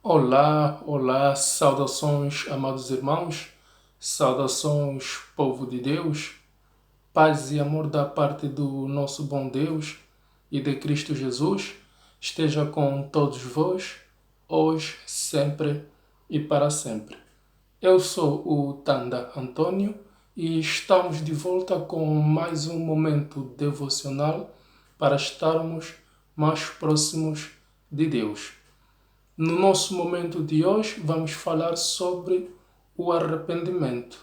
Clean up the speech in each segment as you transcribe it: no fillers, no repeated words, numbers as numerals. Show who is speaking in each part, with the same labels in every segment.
Speaker 1: Olá, olá, saudações, amados irmãos, saudações, povo de Deus, paz e amor da parte do nosso bom Deus e de Cristo Jesus esteja com todos vós, hoje, sempre e para sempre. Eu sou o Tanda Antônio e estamos de volta com mais um momento devocional para estarmos mais próximos de Deus. No nosso momento de hoje, vamos falar sobre o arrependimento.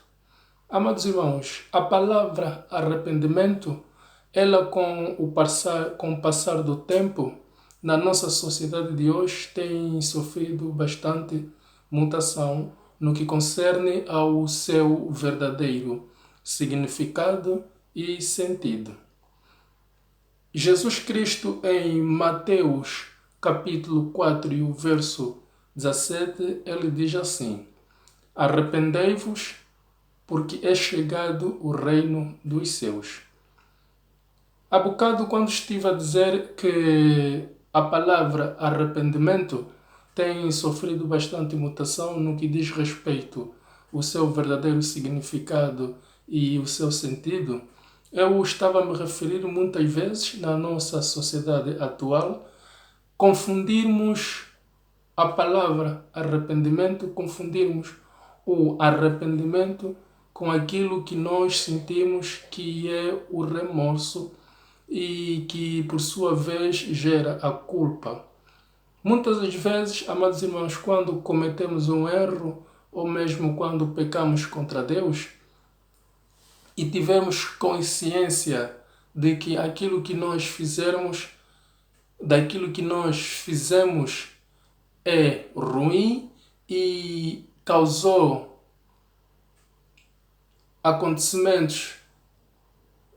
Speaker 1: Amados irmãos, a palavra arrependimento, ela com o passar do tempo, na nossa sociedade de hoje, tem sofrido bastante mutação no que concerne ao seu verdadeiro significado e sentido. Jesus Cristo, em Mateus capítulo 4 e o verso 17, ele diz assim: Arrependei-vos, porque é chegado o reino dos céus. Há bocado, quando estive a dizer que a palavra arrependimento tem sofrido bastante mutação no que diz respeito ao seu verdadeiro significado e o seu sentido, eu estava a me referir muitas vezes na nossa sociedade atual confundirmos a palavra arrependimento, confundirmos o arrependimento com aquilo que nós sentimos que é o remorso e que, por sua vez, gera a culpa. Muitas das vezes, amados irmãos, quando cometemos um erro ou mesmo quando pecamos contra Deus e tivermos consciência de que aquilo que nós fizemos é ruim e causou acontecimentos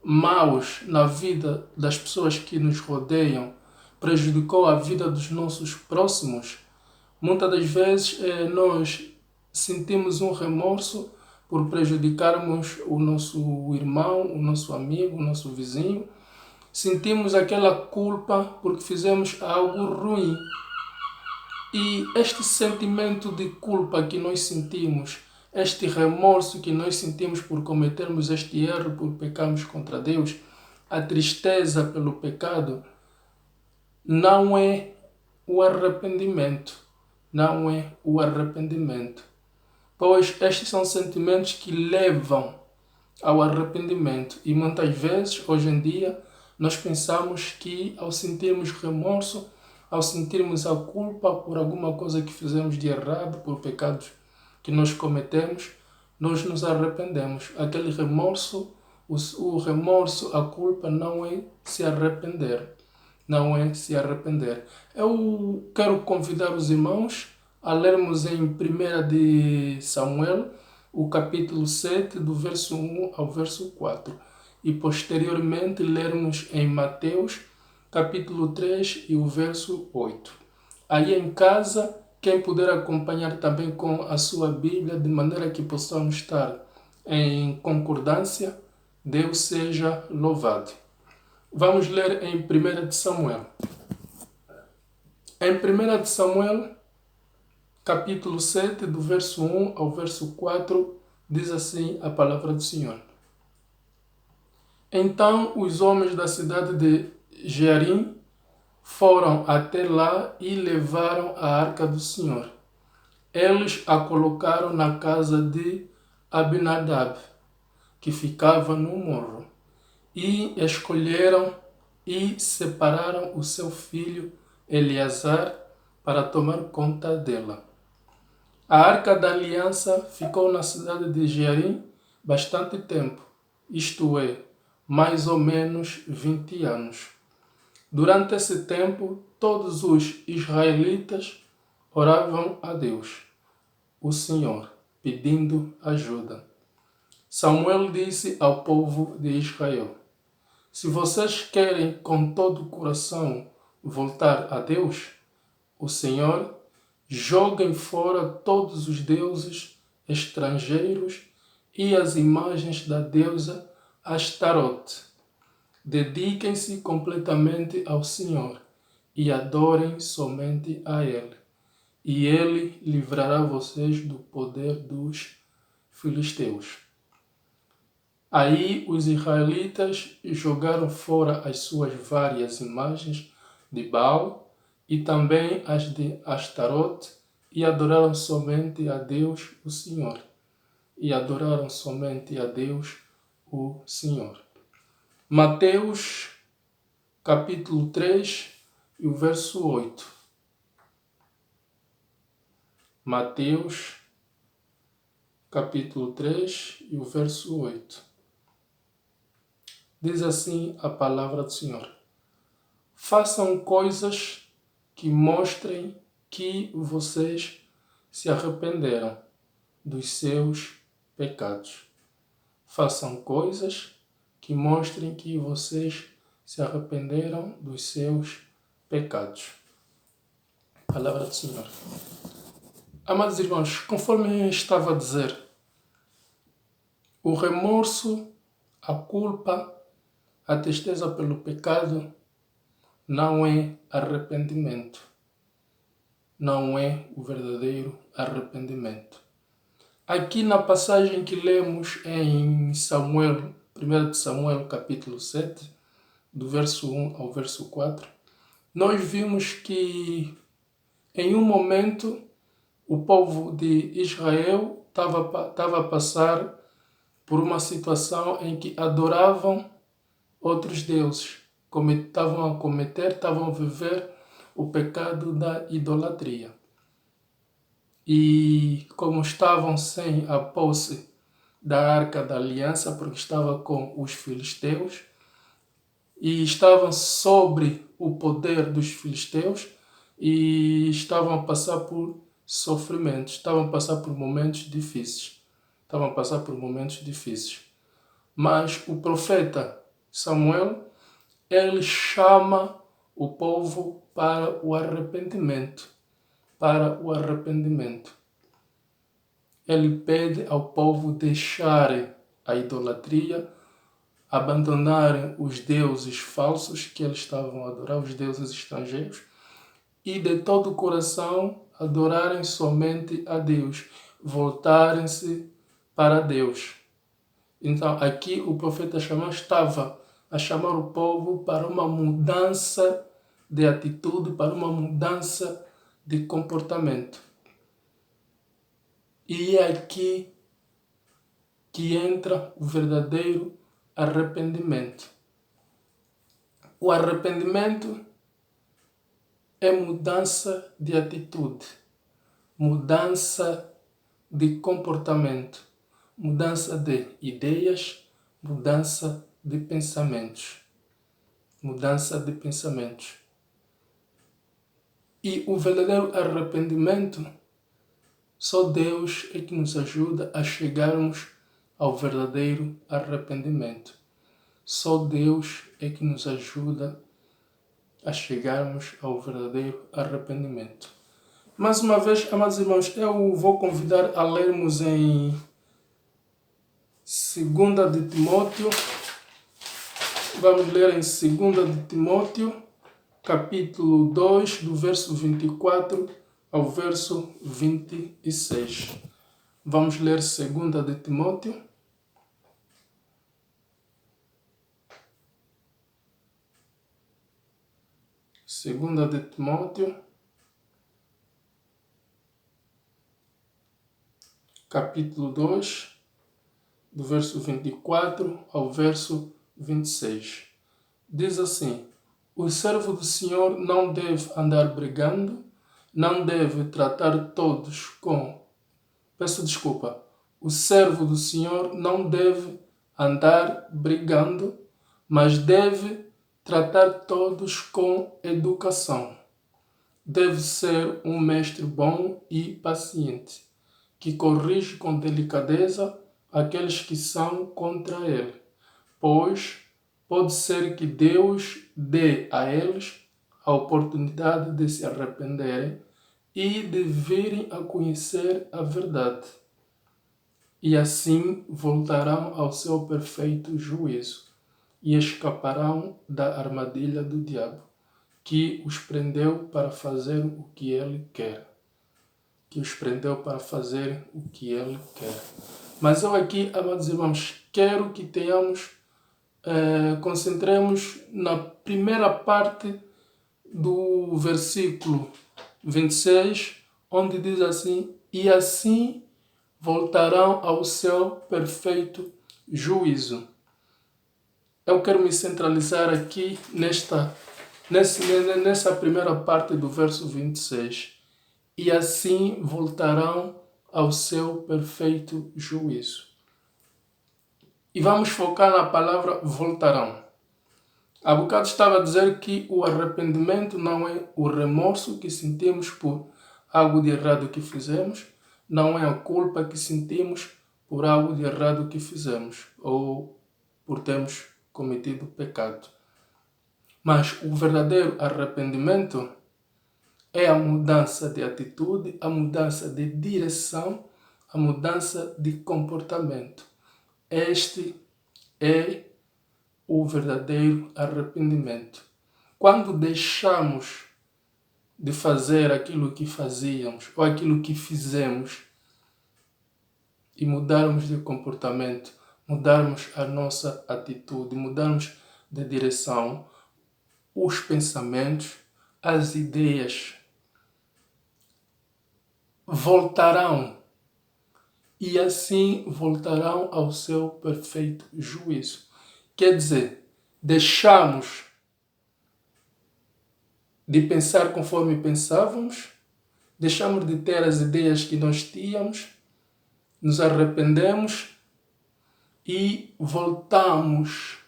Speaker 1: maus na vida das pessoas que nos rodeiam, prejudicou a vida dos nossos próximos, muitas das vezes nós sentimos um remorso por prejudicarmos o nosso irmão, o nosso amigo, o nosso vizinho. Sentimos aquela culpa porque fizemos algo ruim. E este sentimento de culpa que nós sentimos, este remorso que nós sentimos por cometermos este erro, por pecarmos contra Deus, a tristeza pelo pecado, não é o arrependimento. Não é o arrependimento. Pois estes são sentimentos que levam ao arrependimento. E muitas vezes, hoje em dia, nós pensamos que ao sentirmos remorso, ao sentirmos a culpa por alguma coisa que fizemos de errado, por pecados que nós cometemos, nós nos arrependemos. Aquele remorso, o remorso, a culpa não é se arrepender. Não é se arrepender. Eu quero convidar os irmãos a lermos em 1 de Samuel, o capítulo 7, do verso 1 ao verso 4. E posteriormente lermos em Mateus, capítulo 3 e o verso 8. Aí em casa, quem puder acompanhar também com a sua Bíblia, de maneira que possamos estar em concordância, Deus seja louvado. Vamos ler em 1 de Samuel. Em 1 de Samuel, capítulo 7, do verso 1 ao verso 4, diz assim a palavra do Senhor. Então os homens da cidade de Jearim foram até lá e levaram a arca do Senhor. Eles a colocaram na casa de Abinadab, que ficava no morro, e escolheram e separaram o seu filho Eleazar para tomar conta dela. A arca da aliança ficou na cidade de Jearim bastante tempo, isto é, mais ou menos 20 anos. Durante esse tempo, todos os israelitas oravam a Deus, o Senhor, pedindo ajuda. Samuel disse ao povo de Israel: Se vocês querem com todo o coração voltar a Deus, o Senhor, joguem fora todos os deuses estrangeiros e as imagens da deusa Astarote. Dediquem-se completamente ao Senhor e adorem somente a Ele. e ele livrará vocês do poder dos filisteus. Aí os israelitas jogaram fora as suas várias imagens de Baal e também as de Astarote e adoraram somente a Deus, o Senhor. E adoraram somente a Deus, o Senhor. Mateus, capítulo 3 e o verso 8. Mateus, capítulo 3 e o verso 8. Diz assim a palavra do Senhor: façam coisas que mostrem que vocês se arrependeram dos seus pecados. Façam coisas que mostrem que vocês se arrependeram dos seus pecados. Palavra do Senhor. Amados irmãos, conforme eu estava a dizer, o remorso, a culpa, a tristeza pelo pecado não é arrependimento. Não é o verdadeiro arrependimento. Aqui na passagem que lemos em Samuel, 1 Samuel capítulo 7, do verso 1 ao verso 4, nós vimos que em um momento o povo de Israel estava a passar por uma situação em que adoravam outros deuses, estavam a viver o pecado da idolatria. E como estavam sem a posse da Arca da Aliança, porque estava com os filisteus, e estavam sobre o poder dos filisteus, e estavam a passar por sofrimentos, estavam a passar por momentos difíceis. Mas o profeta Samuel, ele chama o povo para o arrependimento. Ele pede ao povo deixarem a idolatria, abandonarem os deuses falsos que eles estavam a adorar, os deuses estrangeiros, e de todo o coração adorarem somente a Deus, voltarem-se para Deus. Então aqui o profeta estava a chamar o povo para uma mudança de atitude, para uma mudança de comportamento. E é aqui que entra o verdadeiro arrependimento. O arrependimento é mudança de atitude, mudança de comportamento, mudança de ideias, mudança de pensamentos. E o verdadeiro arrependimento, só Deus é que nos ajuda a chegarmos ao verdadeiro arrependimento. Só Deus é que nos ajuda a chegarmos ao verdadeiro arrependimento. Mais uma vez, amados irmãos, eu vou convidar a lermos em 2 de Timóteo. Vamos ler em 2 de Timóteo, capítulo 2, do verso 24 ao verso 26. Vamos ler 2 de Timóteo. Segunda de Timóteo, capítulo 2, do verso 24 ao verso 26. Diz assim: o servo do Senhor não deve andar brigando, não deve tratar todos com... O servo do Senhor não deve andar brigando, mas deve tratar todos com educação. Deve ser um mestre bom e paciente, que corrige com delicadeza aqueles que são contra ele, pois pode ser que Deus dê a eles a oportunidade de se arrependerem e de virem a conhecer a verdade. E assim voltarão ao seu perfeito juízo e escaparão da armadilha do diabo, que os prendeu para fazer o que ele quer. que os prendeu para fazer o que Ele quer. Mas eu aqui, amados irmãos, quero que concentremos na primeira parte do versículo 26, onde diz assim: e assim voltarão ao seu perfeito juízo. Eu quero me centralizar aqui nessa primeira parte do verso 26. E assim voltarão ao seu perfeito juízo. E vamos focar na palavra voltarão. Há bocado estava a dizer que o arrependimento não é o remorso que sentimos por algo de errado que fizemos, não é a culpa que sentimos por algo de errado que fizemos ou por termos cometido pecado. Mas o verdadeiro arrependimento é a mudança de atitude, a mudança de direção, a mudança de comportamento. Este é o verdadeiro arrependimento. Quando deixamos de fazer aquilo que fazíamos ou aquilo que fizemos e mudarmos de comportamento, mudarmos a nossa atitude, mudarmos de direção, os pensamentos, as ideias voltarão e assim voltarão ao seu perfeito juízo. Quer dizer, deixamos de pensar conforme pensávamos, deixamos de ter as ideias que nós tínhamos, nos arrependemos e voltamos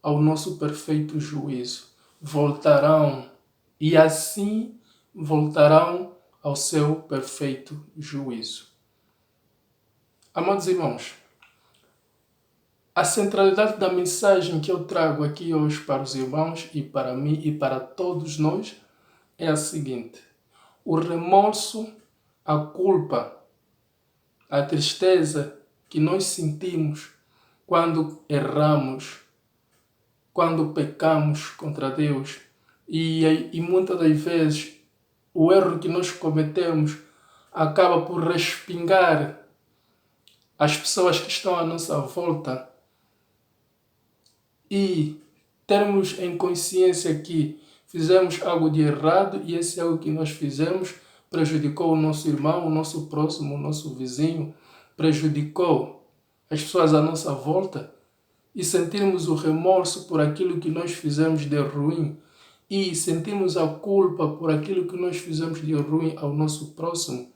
Speaker 1: ao nosso perfeito juízo. Voltarão e assim voltarão ao seu perfeito juízo. Amados irmãos, a centralidade da mensagem que eu trago aqui hoje para os irmãos e para mim e para todos nós é a seguinte: o remorso, a culpa, a tristeza que nós sentimos quando erramos, quando pecamos contra Deus e muitas das vezes o erro que nós cometemos acaba por respingar as pessoas que estão à nossa volta e termos em consciência que fizemos algo de errado e esse algo que nós fizemos prejudicou o nosso irmão, o nosso próximo, o nosso vizinho, prejudicou as pessoas à nossa volta e sentirmos o remorso por aquilo que nós fizemos de ruim e sentimos a culpa por aquilo que nós fizemos de ruim ao nosso próximo,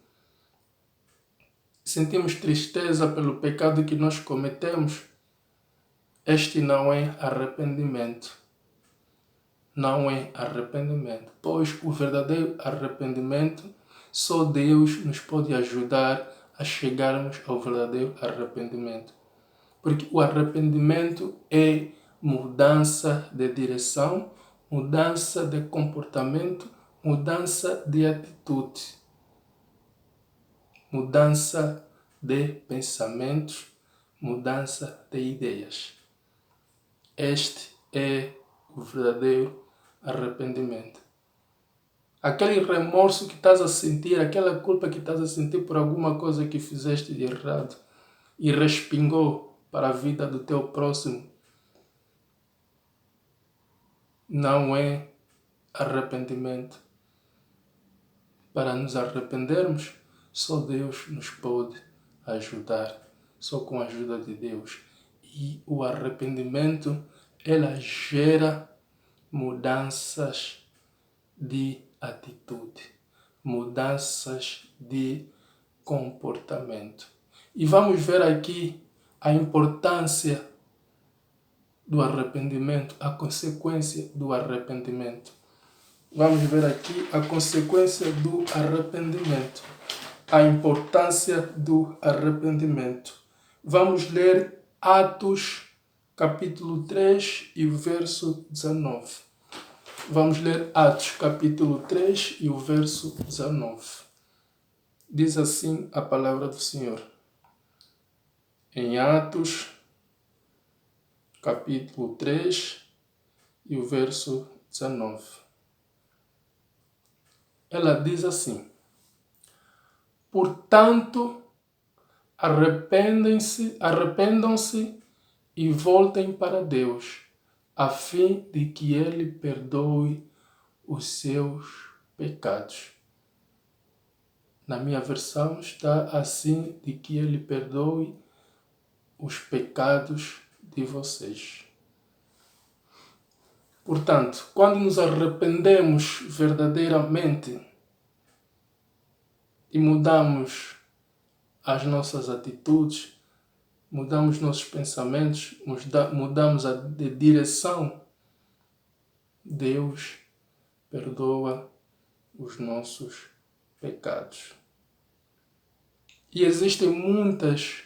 Speaker 1: sentimos tristeza pelo pecado que nós cometemos, este não é arrependimento. Não é arrependimento, pois o verdadeiro arrependimento só Deus nos pode ajudar a chegarmos ao verdadeiro arrependimento. Porque o arrependimento é mudança de direção, mudança de comportamento, mudança de atitude, mudança de pensamentos, mudança de ideias. Este é o verdadeiro arrependimento. Aquele remorso que estás a sentir, aquela culpa que estás a sentir por alguma coisa que fizeste de errado e respingou para a vida do teu próximo, não é arrependimento. Para nos arrependermos, só Deus nos pode ajudar, só com a ajuda de Deus. E o arrependimento, ela gera mudanças de atitude, mudanças de comportamento. E vamos ver aqui a importância do arrependimento, a consequência do arrependimento. Vamos ver aqui a consequência do arrependimento, a importância do arrependimento. Vamos ler Atos, capítulo 3 e o verso 19. Vamos ler Atos, capítulo 3 e o verso 19. Diz assim a palavra do Senhor. Em Atos, capítulo 3 e o verso 19. Ela diz assim: Portanto, arrependam-se e voltem para Deus, a fim de que Ele perdoe os seus pecados. Na minha versão está assim, de que Ele perdoe os pecados de vocês. Portanto, quando nos arrependemos verdadeiramente e mudamos as nossas atitudes, mudamos nossos pensamentos, mudamos a direção, Deus perdoa os nossos pecados. E existem muitas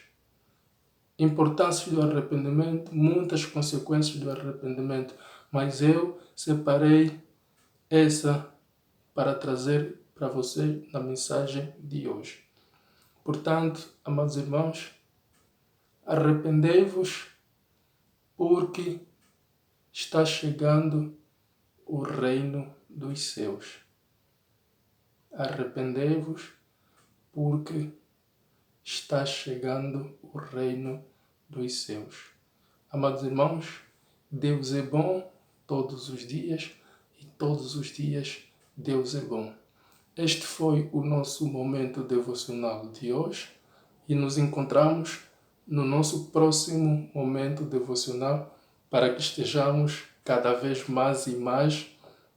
Speaker 1: importâncias do arrependimento, muitas consequências do arrependimento, mas eu separei essa para trazer para você na mensagem de hoje. Portanto, amados irmãos, arrependei-vos porque está chegando o reino dos céus. Arrependei-vos porque está chegando o reino dos céus. Amados irmãos, Deus é bom todos os dias e todos os dias Deus é bom. Este foi o nosso momento devocional de hoje e nos encontramos no nosso próximo momento devocional para que estejamos cada vez mais e mais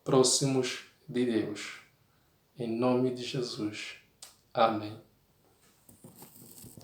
Speaker 1: próximos de Deus. Em nome de Jesus. Amém.